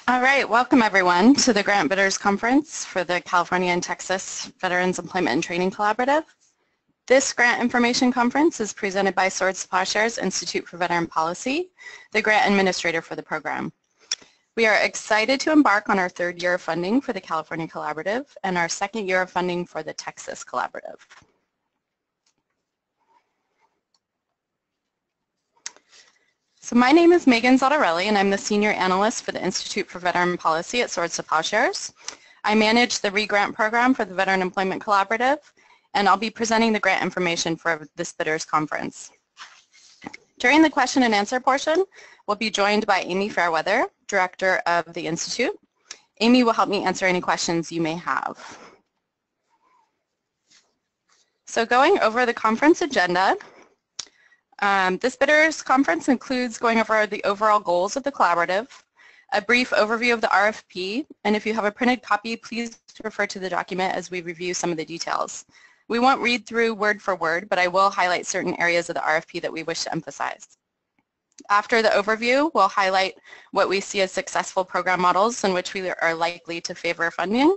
All right, welcome everyone to the Grant Bidders Conference for the California and Texas Veterans Employment and Training Collaborative. This grant information conference is presented by Swords to Plowshares Institute for Veteran Policy, the grant administrator for the program. We are excited to embark on our third year of funding for the California Collaborative and our second year of funding for the Texas Collaborative. So my name is Megan Zottarelli, and I'm the Senior Analyst for the Institute for Veteran Policy at Swords to Plowshares. I manage the re-grant program for the Veteran Employment Collaborative, and I'll be presenting the grant information for this bidders conference. During the question and answer portion, we'll be joined by Amy Fairweather, Director of the Institute. Amy will help me answer any questions you may have. So going over the conference agenda, this bidders conference includes going over the overall goals of the collaborative, a brief overview of the RFP, and if you have a printed copy, please refer to the document as we review some of the details. We won't read through word for word, but I will highlight certain areas of the RFP that we wish to emphasize. After the overview, we'll highlight what we see as successful program models in which we are likely to favor funding,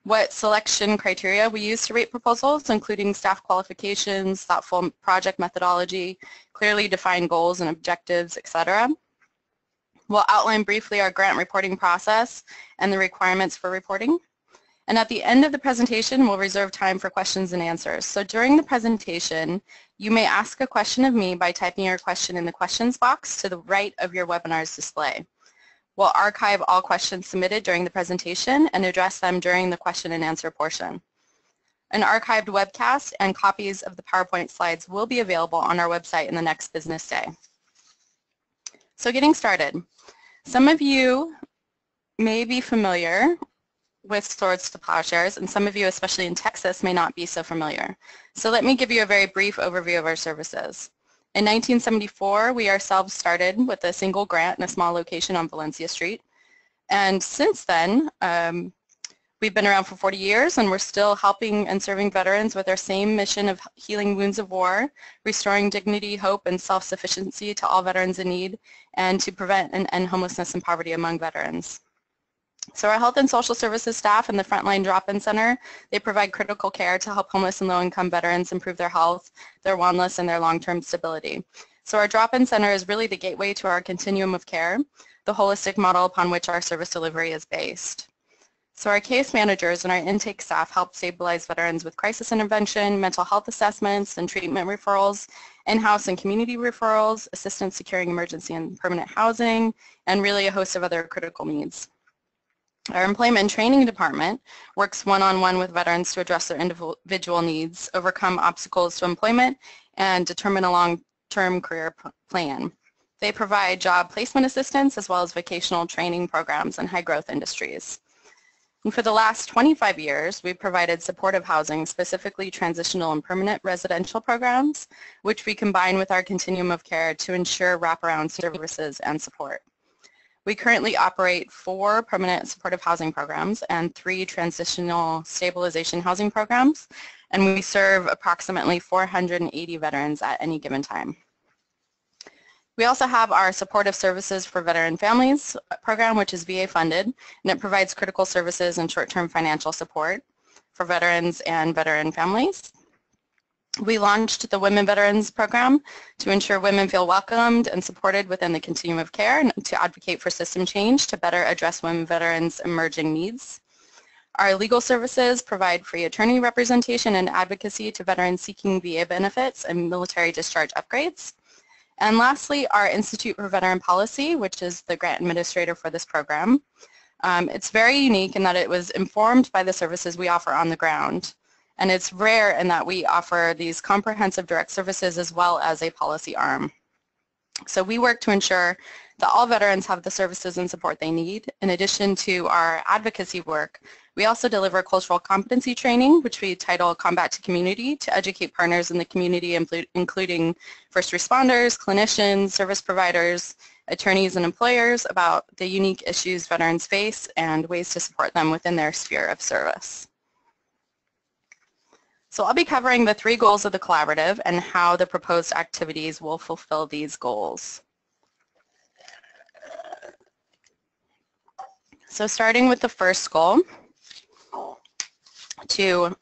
what selection criteria we use to rate proposals, including staff qualifications, thoughtful project methodology, clearly defined goals and objectives, etc. We'll outline briefly our grant reporting process and the requirements for reporting. And at the end of the presentation, we'll reserve time for questions and answers. So during the presentation, you may ask a question of me by typing your question in the questions box to the right of your webinar's display. We'll archive all questions submitted during the presentation and address them during the question and answer portion. An archived webcast and copies of the PowerPoint slides will be available on our website in the next business day. So getting started. Some of you may be familiar with Swords to Plowshares, and some of you, especially in Texas, may not be so familiar. So let me give you a very brief overview of our services. In 1974, we ourselves started with a single grant in a small location on Valencia Street. And since then, we've been around for 40 years, and we're still helping and serving veterans with our same mission of healing wounds of war, restoring dignity, hope, and self-sufficiency to all veterans in need, and to prevent and end homelessness and poverty among veterans. So our health and social services staff and the Frontline Drop-In Center, they provide critical care to help homeless and low-income veterans improve their health, their wellness, and their long-term stability. So our Drop-In Center is really the gateway to our continuum of care, the holistic model upon which our service delivery is based. So our case managers and our intake staff help stabilize veterans with crisis intervention, mental health assessments, and treatment referrals, in-house and community referrals, assistance securing emergency and permanent housing, and really a host of other critical needs. Our employment and training department works one-on-one with veterans to address their individual needs, overcome obstacles to employment, and determine a long-term career plan. They provide job placement assistance as well as vocational training programs in high-growth industries. And for the last 25 years, we've provided supportive housing, specifically transitional and permanent residential programs, which we combine with our continuum of care to ensure wraparound services and support. We currently operate 4 permanent supportive housing programs and 3 transitional stabilization housing programs, and we serve approximately 480 veterans at any given time. We also have our supportive services for veteran families program, which is VA funded, and it provides critical services and short-term financial support for veterans and veteran families. We launched the Women Veterans Program to ensure women feel welcomed and supported within the continuum of care and to advocate for system change to better address women veterans' emerging needs. Our legal services provide free attorney representation and advocacy to veterans seeking VA benefits and military discharge upgrades. And lastly, our Institute for Veteran Policy, which is the grant administrator for this program. It's very unique in that it was informed by the services we offer on the ground. And it's rare in that we offer these comprehensive direct services as well as a policy arm. So we work to ensure that all veterans have the services and support they need. In addition to our advocacy work, we also deliver cultural competency training, which we title Combat to Community, to educate partners in the community, including first responders, clinicians, service providers, attorneys, and employers about the unique issues veterans face and ways to support them within their sphere of service. So I'll be covering the 3 goals of the collaborative and how the proposed activities will fulfill these goals. So starting with the first goal, to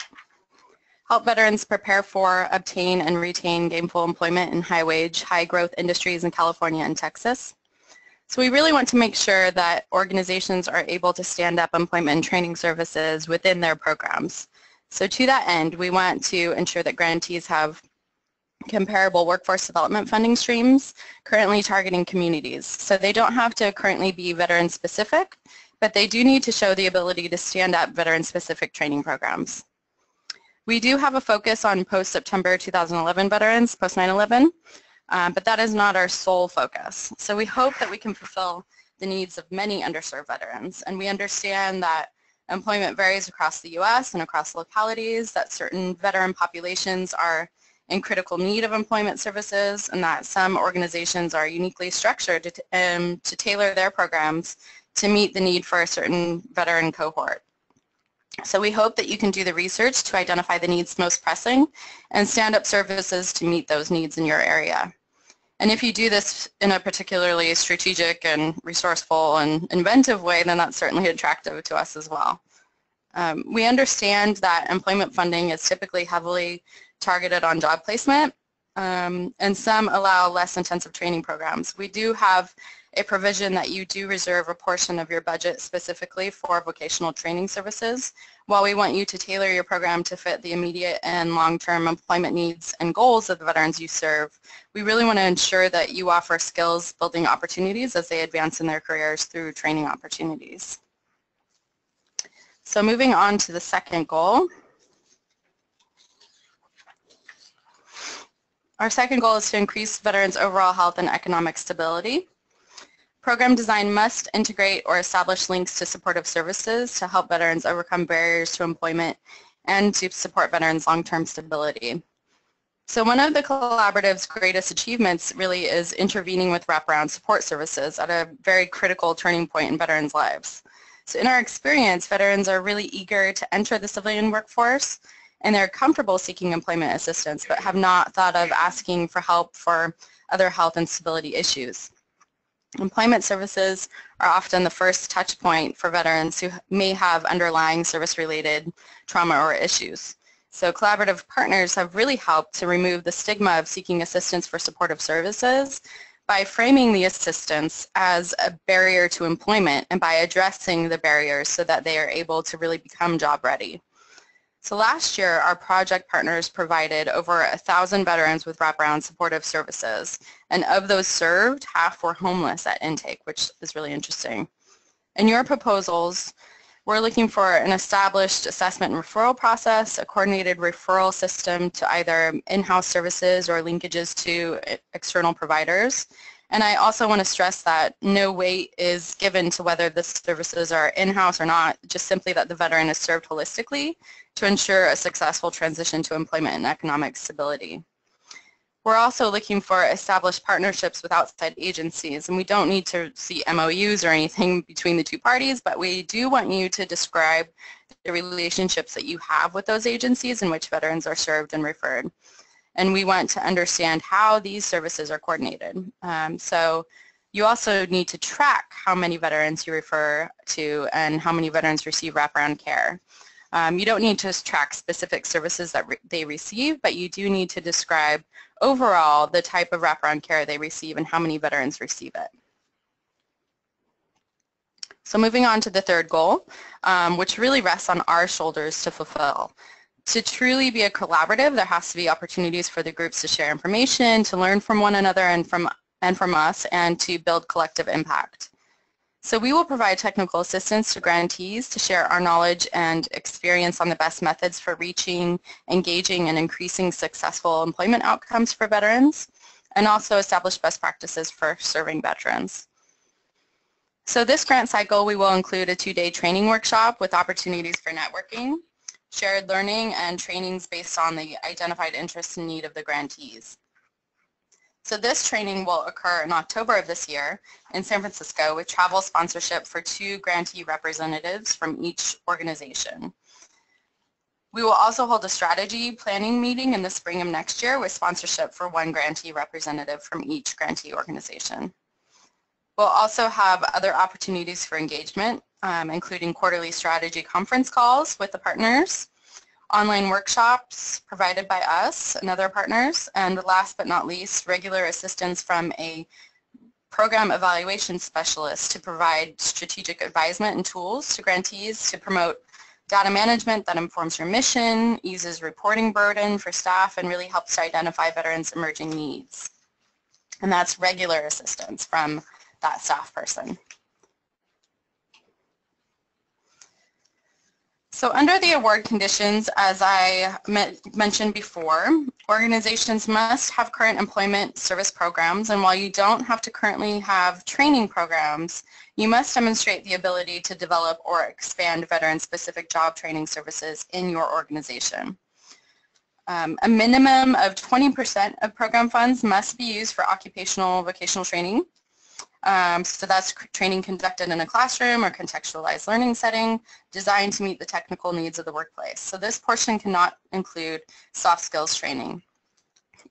help veterans prepare for, obtain, and retain gainful employment in high-wage, high-growth industries in California and Texas. So we really want to make sure that organizations are able to stand up employment and training services within their programs. So to that end, we want to ensure that grantees have comparable workforce development funding streams currently targeting communities. So they don't have to currently be veteran-specific, but they do need to show the ability to stand up veteran-specific training programs. We do have a focus on post-September 2011 veterans, post-9/11, but that is not our sole focus. So we hope that we can fulfill the needs of many underserved veterans, and we understand that employment varies across the U.S. and across localities, that certain veteran populations are in critical need of employment services, and that some organizations are uniquely structured to tailor their programs to meet the need for a certain veteran cohort. So we hope that you can do the research to identify the needs most pressing and stand up services to meet those needs in your area. And if you do this in a particularly strategic and resourceful and inventive way, then that's certainly attractive to us as well. We understand that employment funding is typically heavily targeted on job placement, and some allow less intensive training programs. We do have a provision that you do reserve a portion of your budget specifically for vocational training services. While we want you to tailor your program to fit the immediate and long-term employment needs and goals of the veterans you serve, we really want to ensure that you offer skills building opportunities as they advance in their careers through training opportunities. So moving on to the second goal. Our second goal is to increase veterans' overall health and economic stability. Program design must integrate or establish links to supportive services to help veterans overcome barriers to employment and to support veterans' long-term stability. So one of the collaborative's greatest achievements really is intervening with wraparound support services at a very critical turning point in veterans' lives. So in our experience, veterans are really eager to enter the civilian workforce, and they're comfortable seeking employment assistance but have not thought of asking for help for other health and stability issues. Employment services are often the first touch point for veterans who may have underlying service-related trauma or issues. So collaborative partners have really helped to remove the stigma of seeking assistance for supportive services by framing the assistance as a barrier to employment and by addressing the barriers so that they are able to really become job ready. So last year, our project partners provided over 1,000 veterans with wraparound supportive services, and of those served, half were homeless at intake, which is really interesting. In your proposals, we're looking for an established assessment and referral process, a coordinated referral system to either in-house services or linkages to external providers. And I also want to stress that no weight is given to whether the services are in-house or not, just simply that the veteran is served holistically to ensure a successful transition to employment and economic stability. We're also looking for established partnerships with outside agencies, and we don't need to see MOUs or anything between the two parties, but we do want you to describe the relationships that you have with those agencies in which veterans are served and referred. And we want to understand how these services are coordinated. So you also need to track how many veterans you refer to and how many veterans receive wraparound care. You don't need to track specific services that they receive, but you do need to describe overall the type of wraparound care they receive and how many veterans receive it. So moving on to the third goal, which really rests on our shoulders to fulfill. To truly be a collaborative, there has to be opportunities for the groups to share information, to learn from one another and from us, and to build collective impact. So we will provide technical assistance to grantees to share our knowledge and experience on the best methods for reaching, engaging, and increasing successful employment outcomes for veterans, and also establish best practices for serving veterans. So this grant cycle, we will include a 2-day training workshop with opportunities for networking, shared learning, and trainings based on the identified interests and need of the grantees. So this training will occur in October of this year in San Francisco with travel sponsorship for 2 grantee representatives from each organization. We will also hold a strategy planning meeting in the spring of next year with sponsorship for 1 grantee representative from each grantee organization. We'll also have other opportunities for engagement, including quarterly strategy conference calls with the partners, online workshops provided by us and other partners, and last but not least, regular assistance from a program evaluation specialist to provide strategic advisement and tools to grantees to promote data management that informs your mission, eases reporting burden for staff, and really helps to identify veterans' emerging needs. And that's regular assistance from that staff person. So under the award conditions, as I mentioned before, organizations must have current employment service programs, and while you don't have to currently have training programs, you must demonstrate the ability to develop or expand veteran-specific job training services in your organization. A minimum of 20% of program funds must be used for occupational vocational training. So that's training conducted in a classroom or contextualized learning setting designed to meet the technical needs of the workplace. So this portion cannot include soft skills training.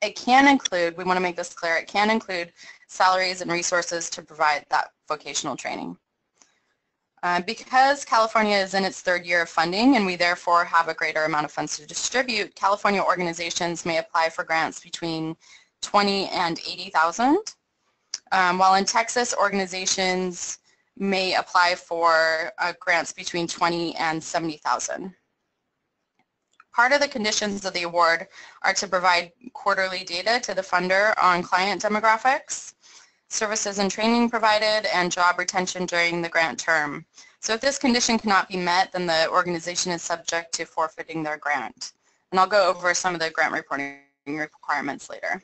It can include, we want to make this clear, it can include salaries and resources to provide that vocational training. Because California is in its third year of funding and we therefore have a greater amount of funds to distribute, California organizations may apply for grants between $20,000 and $80,000. While in Texas, organizations may apply for grants between $20,000 and $70,000. Part of the conditions of the award are to provide quarterly data to the funder on client demographics, services and training provided, and job retention during the grant term. So if this condition cannot be met, then the organization is subject to forfeiting their grant. And I'll go over some of the grant reporting requirements later.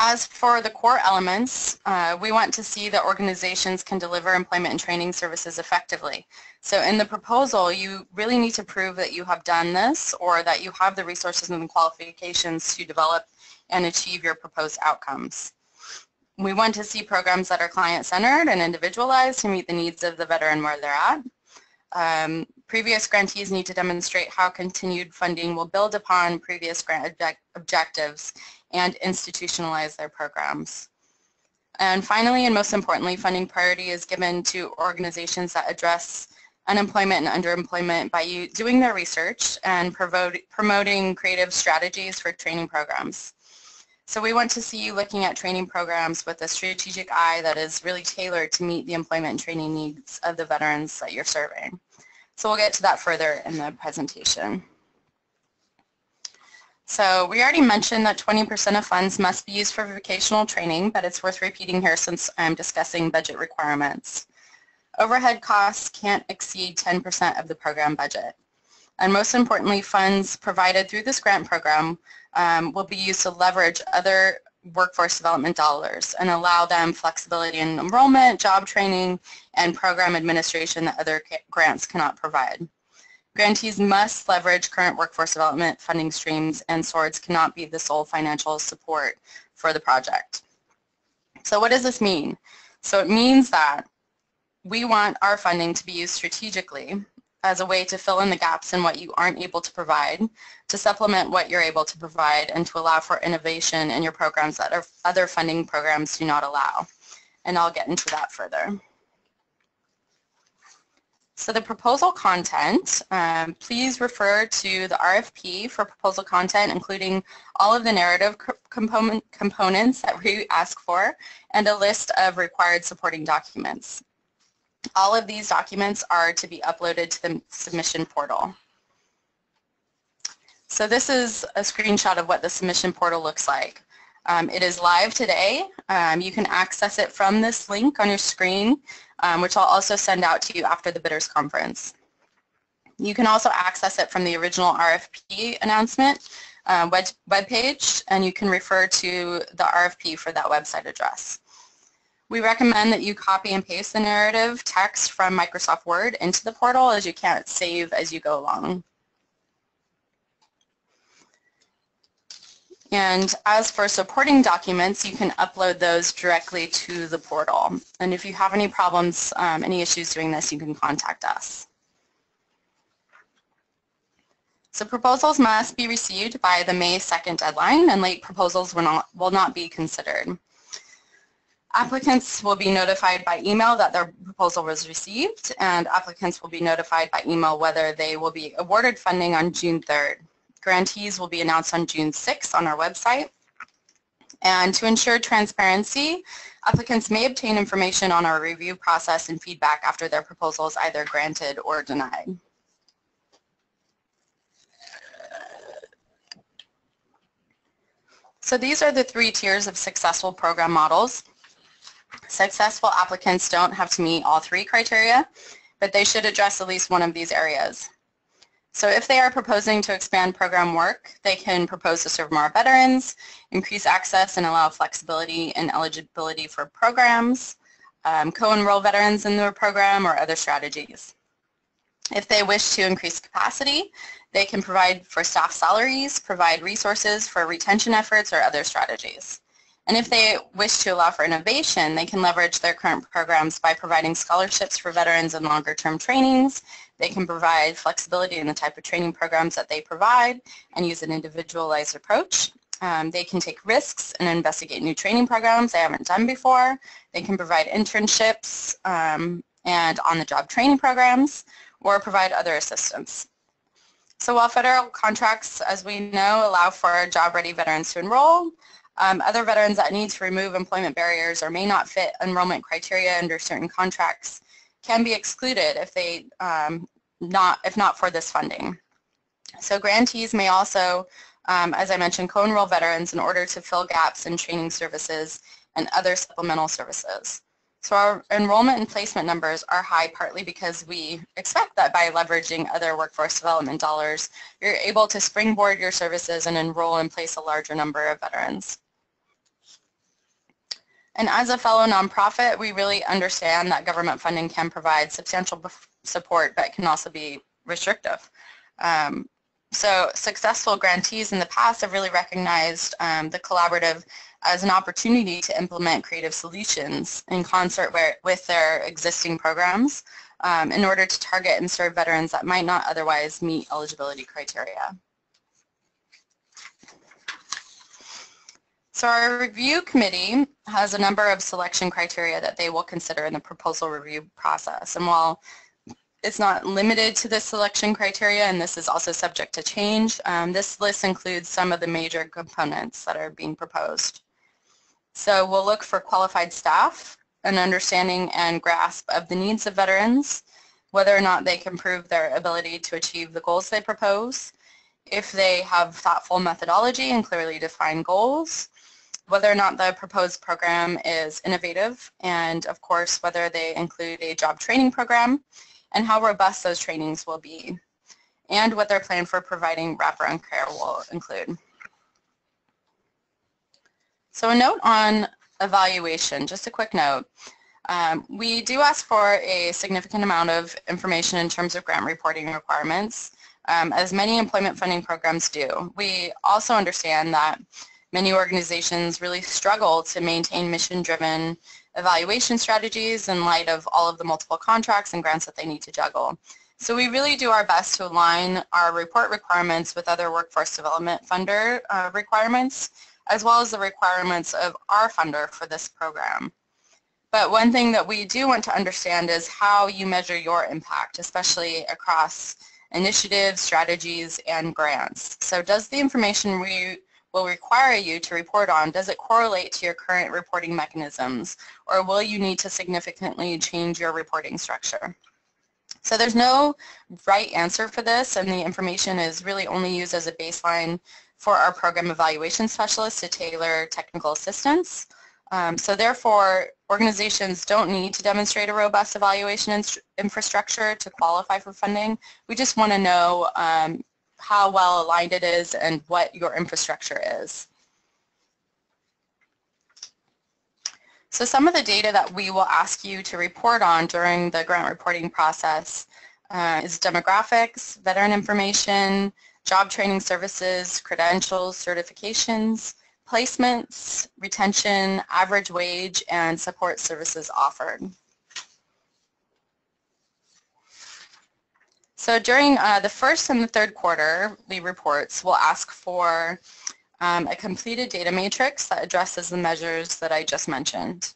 As for the core elements, we want to see that organizations can deliver employment and training services effectively. So in the proposal, you really need to prove that you have done this or that you have the resources and the qualifications to develop and achieve your proposed outcomes. We want to see programs that are client-centered and individualized to meet the needs of the veteran where they're at. Previous grantees need to demonstrate how continued funding will build upon previous grant objectives and institutionalize their programs. And finally, and most importantly, funding priority is given to organizations that address unemployment and underemployment by doing their research and promoting creative strategies for training programs. So we want to see you looking at training programs with a strategic eye that is really tailored to meet the employment and training needs of the veterans that you're serving. So we'll get to that further in the presentation. So we already mentioned that 20% of funds must be used for vocational training, but it's worth repeating here since I'm discussing budget requirements. Overhead costs can't exceed 10% of the program budget. And most importantly, funds provided through this grant program will be used to leverage other workforce development dollars and allow them flexibility in enrollment, job training, and program administration that other grants cannot provide. Grantees must leverage current workforce development funding streams, and SWORDs cannot be the sole financial support for the project. So what does this mean? So it means that we want our funding to be used strategically as a way to fill in the gaps in what you aren't able to provide, to supplement what you're able to provide, and to allow for innovation in your programs that other funding programs do not allow. And I'll get into that further. So the proposal content, please refer to the RFP for proposal content, including all of the narrative components that we ask for, and a list of required supporting documents. All of these documents are to be uploaded to the submission portal. So this is a screenshot of what the submission portal looks like. It is live today. You can access it from this link on your screen, which I'll also send out to you after the bidders conference. You can also access it from the original RFP announcement webpage, and you can refer to the RFP for that website address. We recommend that you copy and paste the narrative text from Microsoft Word into the portal, as you can't save as you go along. And as for supporting documents, you can upload those directly to the portal. And if you have any problems, any issues doing this, you can contact us. So proposals must be received by the May 2nd deadline, and late proposals will not be considered. Applicants will be notified by email that their proposal was received, and applicants will be notified by email whether they will be awarded funding on June 3rd. Grantees will be announced on June 6th on our website. And to ensure transparency, applicants may obtain information on our review process and feedback after their proposal is either granted or denied. So these are the 3 tiers of successful program models. Successful applicants don't have to meet all 3 criteria, but they should address at least one of these areas. So if they are proposing to expand program work, they can propose to serve more veterans, increase access and allow flexibility and eligibility for programs, co-enroll veterans in their program, or other strategies. If they wish to increase capacity, they can provide for staff salaries, provide resources for retention efforts, or other strategies. And if they wish to allow for innovation, they can leverage their current programs by providing scholarships for veterans and longer-term trainings. They can provide flexibility in the type of training programs that they provide and use an individualized approach. They can take risks and investigate new training programs they haven't done before. They can provide internships and on-the-job training programs, or provide other assistance. So while federal contracts, as we know, allow for job-ready veterans to enroll, other veterans that need to remove employment barriers or may not fit enrollment criteria under certain contracts can be excluded if they if not for this funding. So grantees may also, as I mentioned, co-enroll veterans in order to fill gaps in training services and other supplemental services. So our enrollment and placement numbers are high partly because we expect that by leveraging other workforce development dollars, you're able to springboard your services and enroll and place a larger number of veterans. And as a fellow nonprofit, we really understand that government funding can provide substantial support, but can also be restrictive. So successful grantees in the past have really recognized the collaborative as an opportunity to implement creative solutions in concert with their existing programs in order to target and serve veterans that might not otherwise meet eligibility criteria. So our review committee has a number of selection criteria that they will consider in the proposal review process. And while it's not limited to this selection criteria, and this is also subject to change, this list includes some of the major components that are being proposed. So we'll look for qualified staff, an understanding and grasp of the needs of veterans, whether or not they can prove their ability to achieve the goals they propose, if they have thoughtful methodology and clearly defined goals, whether or not the proposed program is innovative, and of course whether they include a job training program and how robust those trainings will be, and what their plan for providing wraparound care will include. So a note on evaluation, just a quick note. We do ask for a significant amount of information in terms of grant reporting requirements, as many employment funding programs do. We also understand that many organizations really struggle to maintain mission-driven evaluation strategies in light of all of the multiple contracts and grants that they need to juggle. So we really do our best to align our report requirements with other workforce development funder requirements, as well as the requirements of our funder for this program. But one thing that we do want to understand is how you measure your impact, especially across initiatives, strategies, and grants. So does the information we will require you to report on, does it correlate to your current reporting mechanisms, or will you need to significantly change your reporting structure? So there's no right answer for this, and the information is really only used as a baseline for our program evaluation specialists to tailor technical assistance. So therefore, organizations don't need to demonstrate a robust evaluation infrastructure to qualify for funding. We just want to know how well aligned it is and what your infrastructure is. So some of the data that we will ask you to report on during the grant reporting process is demographics, veteran information, job training services, credentials, certifications, placements, retention, average wage, and support services offered. So during the first and the third quarterly reports, we'll ask for a completed data matrix that addresses the measures that I just mentioned.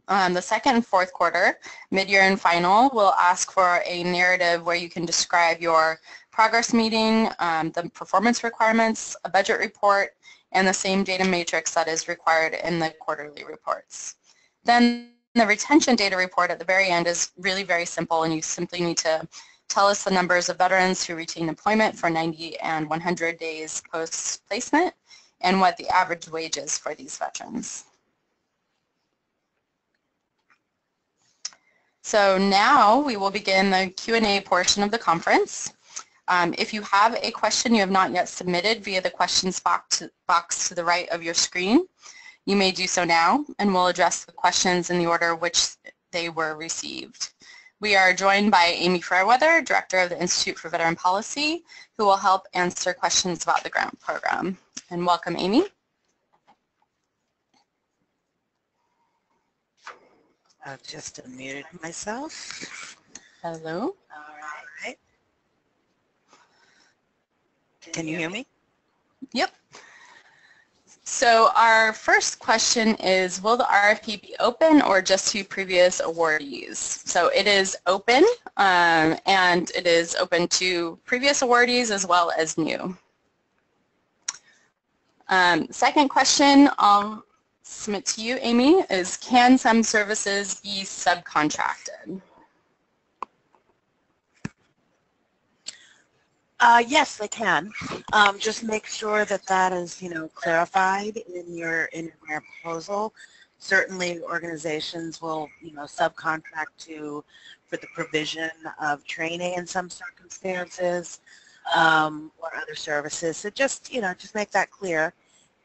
The second and fourth quarter, mid-year and final, will ask for a narrative where you can describe your progress meeting, the performance requirements, a budget report, and the same data matrix that is required in the quarterly reports. Then the retention data report at the very end is really very simple, and you simply need to tell us the numbers of veterans who retain employment for 90 and 100 days post-placement and what the average wage is for these veterans. So now we will begin the Q&A portion of the conference. If you have a question you have not yet submitted via the questions box to the right of your screen, you may do so now, and we'll address the questions in the order which they were received. We are joined by Amy Fairweather, Director of the Institute for Veteran Policy, who will help answer questions about the grant program. And welcome, Amy. I've just unmuted myself. Hello. All right. Can you hear me? Yep. So our first question is, will the RFP be open or just to previous awardees? So it is open, and it is open to previous awardees as well as new. Second question I'll submit to you, Amy, is can some services be subcontracted? Yes, they can. Just make sure that that is, clarified in your grant proposal. Certainly, organizations will, subcontract for the provision of training in some circumstances, or other services. So just, just make that clear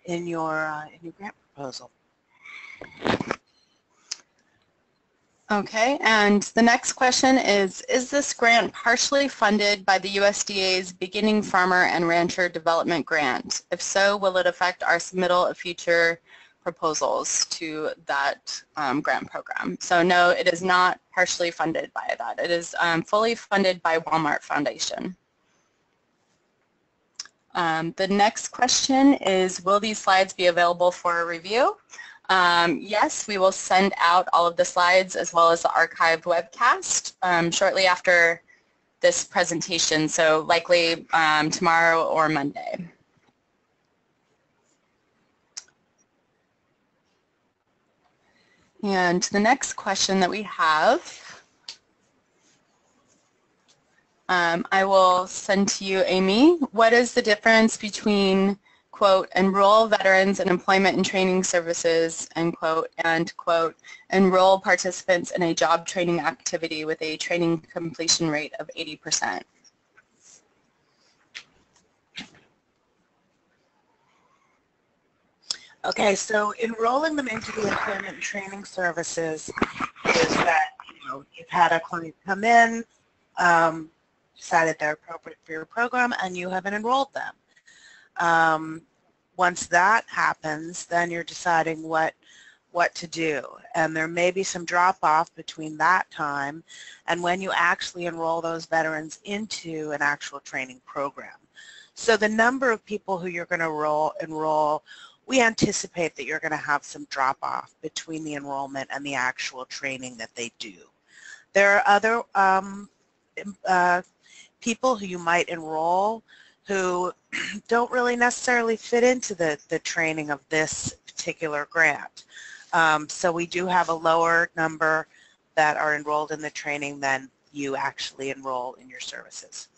in your grant proposal. Okay, and the next question is this grant partially funded by the USDA's Beginning Farmer and Rancher Development Grant? If so, will it affect our submittal of future proposals to that grant program? So no, it is not partially funded by that. It is fully funded by Walmart Foundation. The next question is, will these slides be available for review? Yes, we will send out all of the slides as well as the archived webcast shortly after this presentation, so likely tomorrow or Monday. And the next question that we have, I will send to you, Amy. What is the difference between, quote, enroll veterans in employment and training services, end quote, and, quote, enroll participants in a job training activity with a training completion rate of 80%? Okay, so enrolling them into the employment and training services is that, you've had a client come in, decided they're appropriate for your program, and you haven't enrolled them. Once that happens, then you're deciding what to do, and there may be some drop-off between that time and when you actually enroll those veterans into an actual training program. So the number of people who you're going to enroll, we anticipate that you're going to have some drop-off between the enrollment and the actual training that they do. There are other people who you might enroll who don't really necessarily fit into the training of this particular grant. So we do have a lower number that are enrolled in the training than you actually enroll in your services.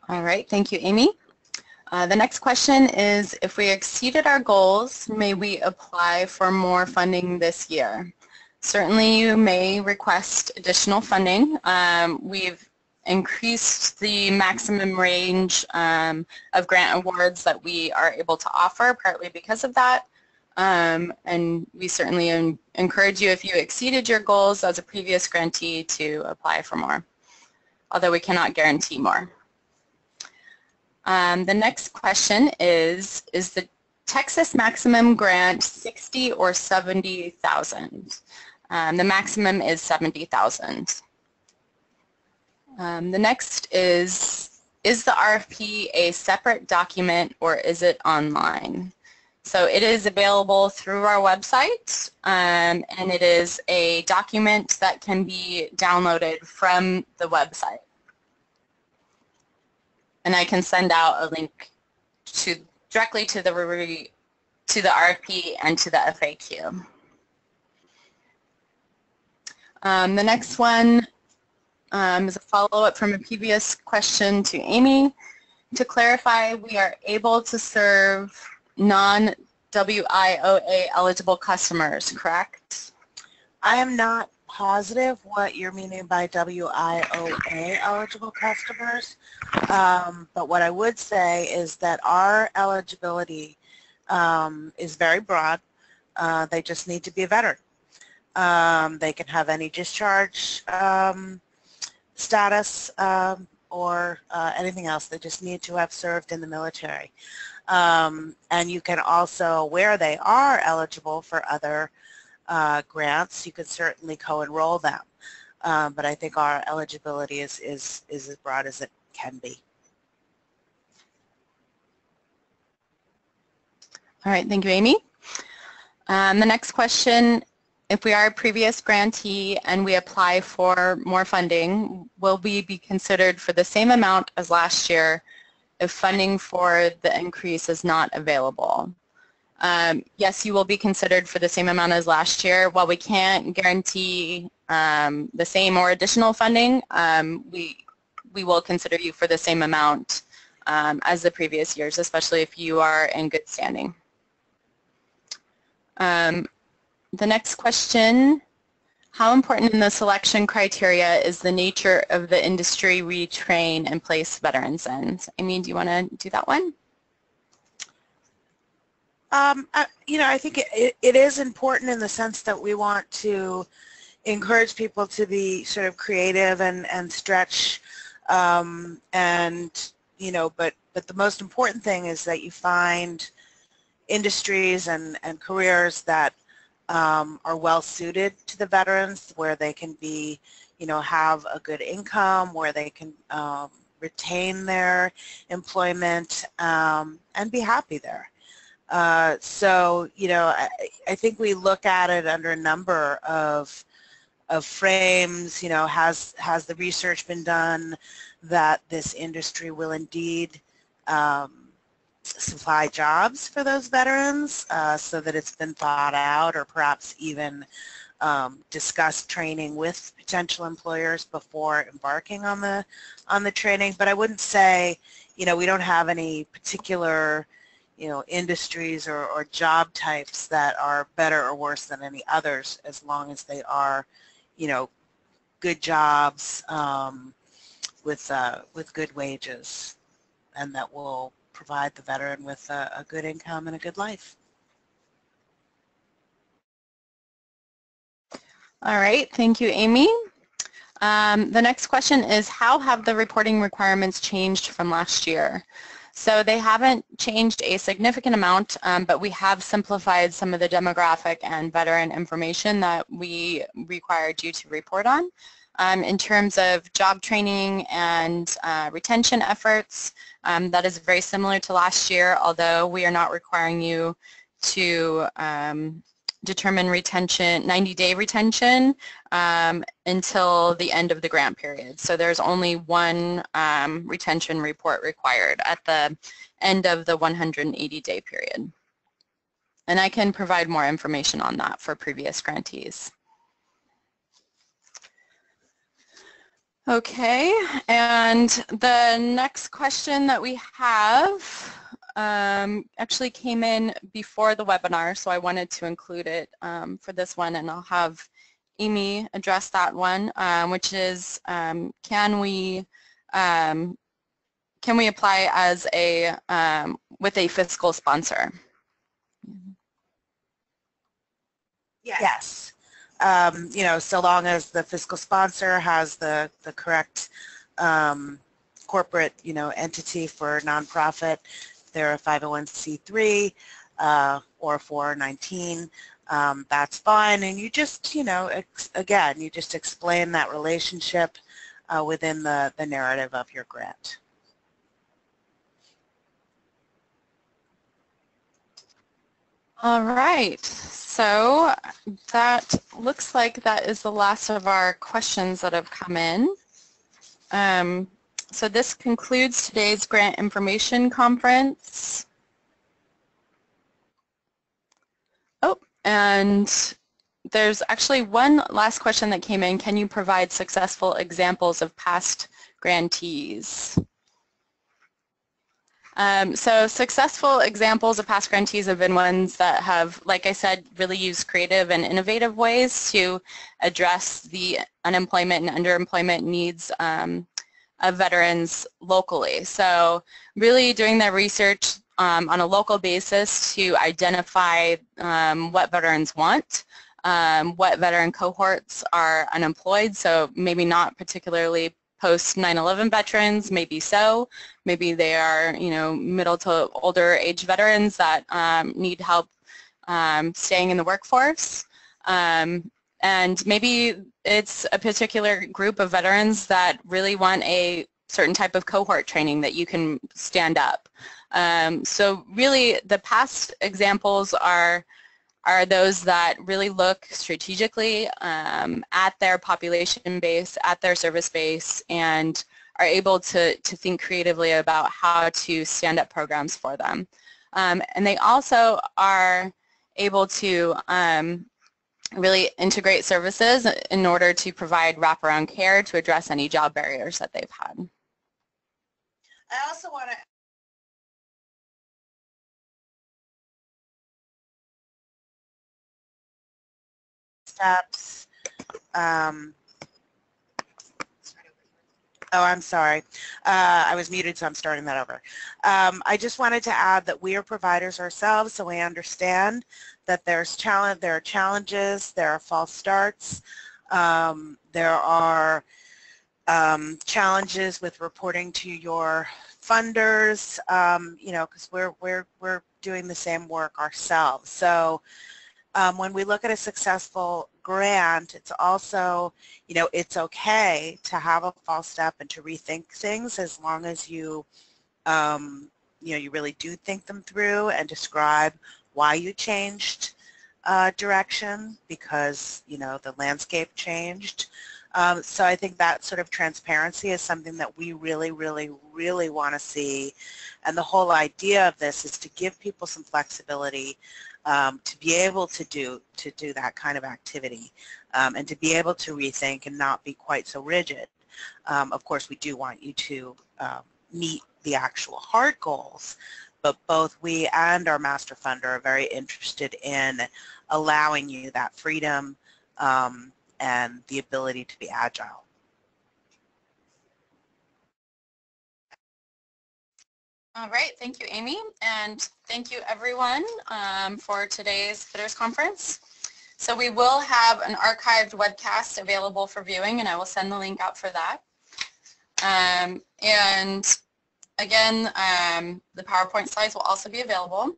All right, thank you, Amy. The next question is, if we exceeded our goals, may we apply for more funding this year? Certainly you may request additional funding. We've increased the maximum range of grant awards that we are able to offer, partly because of that. And we certainly encourage you, if you exceeded your goals as a previous grantee, to apply for more, although we cannot guarantee more. The next question is the Texas maximum grant 60 or 70,000? The maximum is 70,000. The next is the RFP a separate document or is it online? So it is available through our website, and it is a document that can be downloaded from the website. And I can send out a link directly to the RFP and to the FAQ. The next one is a follow-up from a previous question to Amy. To clarify, we are able to serve non-WIOA eligible customers, correct? I am not positive what you're meaning by WIOA eligible customers, but what I would say is that our eligibility is very broad. They just need to be a veteran. They can have any discharge status or anything else. They just need to have served in the military. And you can also, where they are eligible for other grants, you could certainly co-enroll them. But I think our eligibility is as broad as it can be. All right, thank you, Amy. The next question, if we are a previous grantee and we apply for more funding, will we be considered for the same amount as last year if funding for the increase is not available? Yes, you will be considered for the same amount as last year. While we can't guarantee the same or additional funding, we will consider you for the same amount as the previous years, especially if you are in good standing. The next question, how important in the selection criteria is the nature of the industry we train and place veterans in? Amy, do you want to do that one? You know, I think it is important in the sense that we want to encourage people to be sort of creative and stretch, and you know, but the most important thing is that you find industries and careers that are well suited to the veterans, where they can be, you know, have a good income, where they can retain their employment and be happy there. So, you know, I think we look at it under a number of frames. You know, has the research been done that this industry will indeed supply jobs for those veterans, so that it's been thought out, or perhaps even discussed training with potential employers before embarking on the training. But I wouldn't say, you know, we don't have any particular, you know, industries or job types that are better or worse than any others, as long as they are, you know, good jobs with good wages, and that will provide the veteran with a good income and a good life. All right, thank you, Amy. The next question is, how have the reporting requirements changed from last year? So they haven't changed a significant amount, but we have simplified some of the demographic and veteran information that we required you to report on. In terms of job training and retention efforts, that is very similar to last year, although we are not requiring you to determine retention, 90-day retention, until the end of the grant period. So there's only one retention report required at the end of the 180-day period. And I can provide more information on that for previous grantees. Okay, and the next question that we have actually came in before the webinar, so I wanted to include it for this one, and I'll have Amy address that one, which is, can we apply as a with a fiscal sponsor? Yes. You know, so long as the fiscal sponsor has the correct corporate, you know, entity for nonprofit, they're a 501c3 or 419, that's fine. And you just, you know, again, you just explain that relationship within the narrative of your grant. All right, so that looks like that is the last of our questions that have come in. So this concludes today's Grant Information Conference. Oh, and there's actually one last question that came in. Can you provide successful examples of past grantees? So successful examples of past grantees have been ones that have, like I said, really used creative and innovative ways to address the unemployment and underemployment needs of veterans locally. So really doing their research on a local basis to identify what veterans want, what veteran cohorts are unemployed, so maybe not particularly post 9/11 veterans, maybe so. Maybe they are, middle to older age veterans that need help staying in the workforce. And maybe it's a particular group of veterans that really want a certain type of cohort training that you can stand up. So really the past examples are those that really look strategically at their population base, at their service base, and are able to think creatively about how to stand up programs for them. And they also are able to really integrate services in order to provide wraparound care to address any job barriers that they've had. I also want to steps. Oh, I'm sorry. I was muted, so I'm starting that over. I just wanted to add that we are providers ourselves, so we understand that there are challenges, there are false starts, there are challenges with reporting to your funders, because we're doing the same work ourselves. So when we look at a successful grant, it's also, it's okay to have a false step and to rethink things as long as you, you really do think them through and describe why you changed direction because, the landscape changed. So I think that sort of transparency is something that we really, really, really want to see. And the whole idea of this is to give people some flexibility to be able to do that kind of activity and to be able to rethink and not be quite so rigid. Of course, we do want you to meet the actual hard goals, but both we and our master funder are very interested in allowing you that freedom and the ability to be agile. All right, thank you, Amy, and thank you, everyone, for today's Fitters Conference. So we will have an archived webcast available for viewing, and I will send the link out for that. And again, the PowerPoint slides will also be available.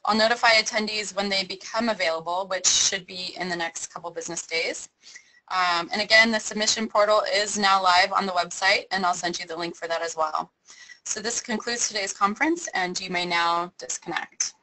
I'll notify attendees when they become available, which should be in the next couple business days. And again, the submission portal is now live on the website, and I'll send you the link for that as well. So this concludes today's conference, and you may now disconnect.